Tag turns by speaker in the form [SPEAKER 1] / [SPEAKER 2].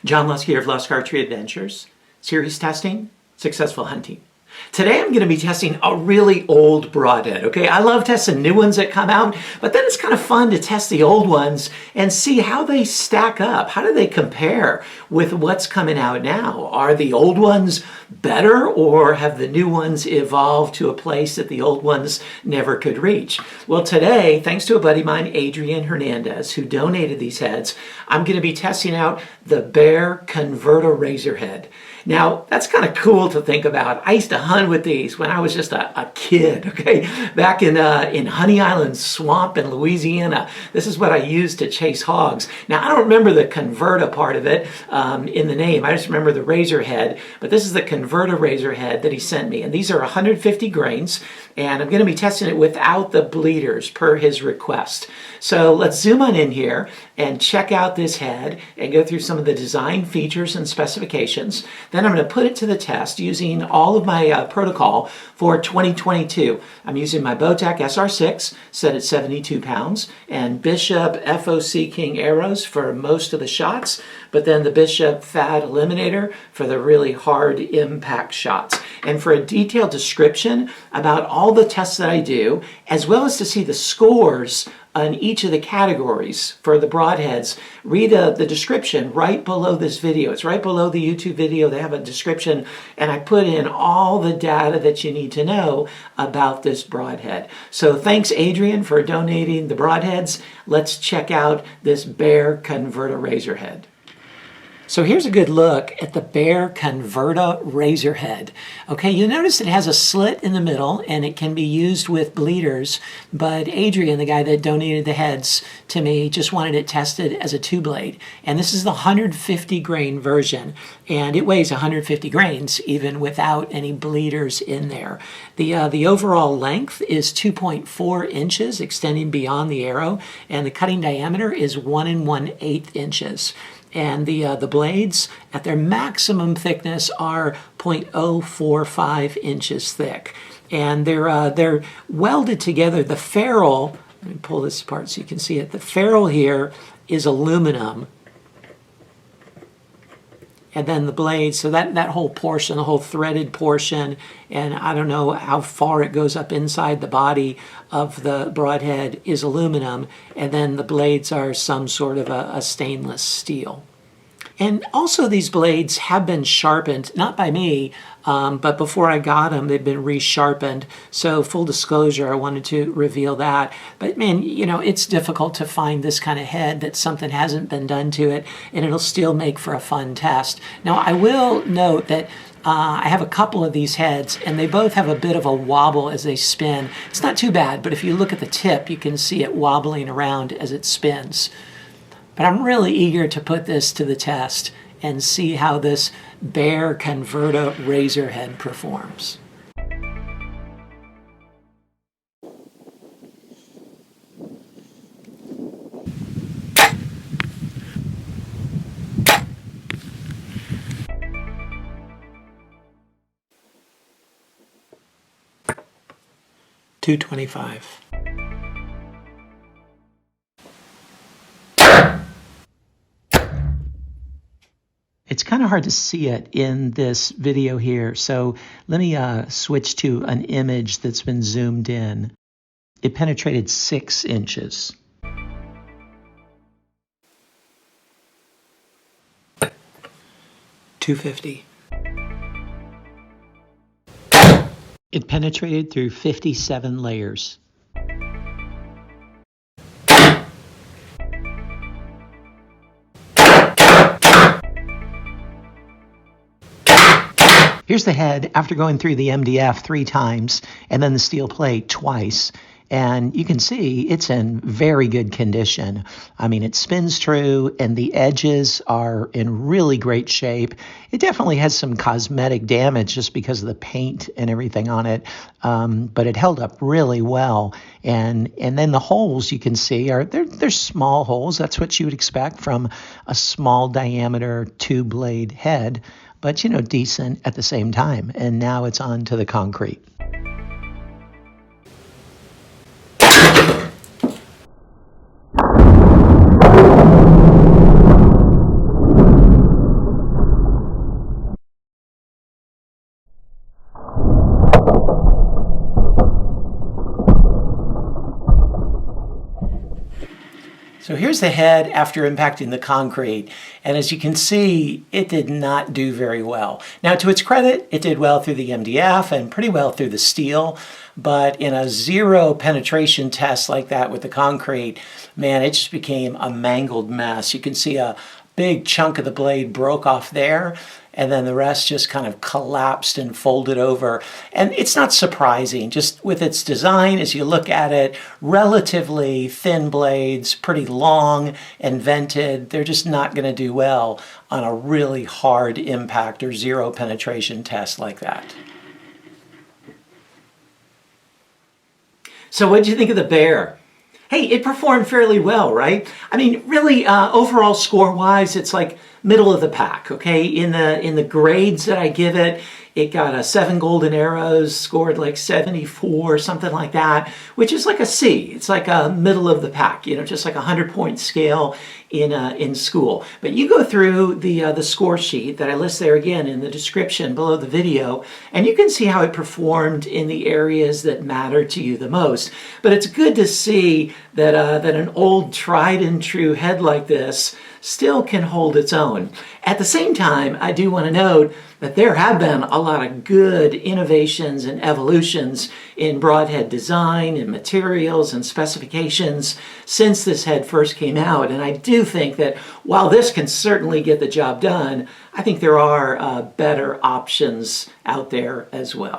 [SPEAKER 1] John Lusk here of Lusk Archery Adventures. Series testing, successful hunting. Today I'm going to be testing a really old broadhead, okay? I love testing new ones that come out, but then it's kind of fun to test the old ones and see how they stack up. How do they compare with what's coming out now? Are the old ones better, or have the new ones evolved to a place that the old ones never could reach? Well, today, thanks to a buddy of mine, Adrian Hernandez, who donated these heads, I'm going to be testing out the Bear Converta-Razorhead. Now, that's kind of cool to think about. I used to hunt with these when I was just a kid, okay? Back in Honey Island Swamp in Louisiana. This is what I used to chase hogs. Now, I don't remember the Converta part of it in the name. I just remember the Razorhead, but this is the Converta-Razorhead that he sent me. And these are 150 grains, and I'm going to be testing it without the bleeders per his request. So let's zoom on in here and check out this head and go through some of the design features and specifications. Then I'm going to put it to the test using all of my protocol for 2022. I'm using my Bowtech SR6 set at 72 pounds and Bishop FOC King arrows for most of the shots, but then the Bishop Fad Eliminator for the really hard impact shots. And for a detailed description about all the tests that I do, as well as to see the scores on each of the categories for the broadheads, read the description right below this video. It's right below the YouTube video. They have a description, and I put in all the data that you need to know about this broadhead. So thanks, Adrian, for donating the broadheads. Let's check out this Bear Converta-Razorhead. So here's a good look at the Bear Converta-Razorhead. Okay, you'll notice it has a slit in the middle and it can be used with bleeders, but Adrian, the guy that donated the heads to me, just wanted it tested as a two-blade. And this is the 150 grain version, and it weighs 150 grains even without any bleeders in there. The overall length is 2.4 inches extending beyond the arrow, and the cutting diameter is 1 1/8 inches. And the blades at their maximum thickness are 0.045 inches thick, and they're welded together. The ferrule, let me pull this apart so you can see it. The ferrule here is aluminum, and then the blades, so that whole portion, the whole threaded portion, and I don't know how far it goes up inside the body of the broadhead, is aluminum, and then the blades are some sort of a stainless steel. And also these blades have been sharpened, not by me, but before I got them, they've been resharpened. So full disclosure, I wanted to reveal that. But man, you know, it's difficult to find this kind of head that something hasn't been done to it, and it'll still make for a fun test. Now, I will note that I have a couple of these heads, and they both have a bit of a wobble as they spin. It's not too bad, but if you look at the tip, you can see it wobbling around as it spins. But I'm really eager to put this to the test and see how this Bear Converta-Razorhead performs. .225. It's kind of hard to see it in this video here, so let me switch to an image that's been zoomed in. It penetrated 6 inches. .250. It penetrated through 57 layers. Here's the head after going through the MDF 3 times and then the steel plate twice. And you can see it's in very good condition. I mean, it spins true and the edges are in really great shape. It definitely has some cosmetic damage just because of the paint and everything on it, but it held up really well. And then the holes you can see they're small holes. That's what you would expect from a small diameter 2-blade head, but you know, decent at the same time. And now it's on to the concrete. So here's the head after impacting the concrete, and as you can see, it did not do very well. Now, to its credit, it did well through the MDF and pretty well through the steel, but in a zero penetration test like that with the concrete, man, it just became a mangled mess. You can see a big chunk of the blade broke off there, and then the rest just kind of collapsed and folded over. And it's not surprising, just with its design, as you look at it, relatively thin blades, pretty long and vented, they're just not going to do well on a really hard impact or zero penetration test like that. So what did you think of the Bear? Hey, it performed fairly well, right? I mean, really, overall score-wise, it's like middle of the pack, okay? In the grades that I give it, it got 7 golden arrows, scored like 74, something like that, which is like a C. It's like a middle of the pack, you know, just like a 100-point scale in school. But you go through the score sheet that I list there again in the description below the video, and you can see how it performed in the areas that matter to you the most. But it's good to see that that an old tried and true head like this still can hold its own. At the same time, I do want to note that there have been a lot of good innovations and evolutions in broadhead design and materials and specifications since this head first came out. And I do think that while this can certainly get the job done, I think there are better options out there as well.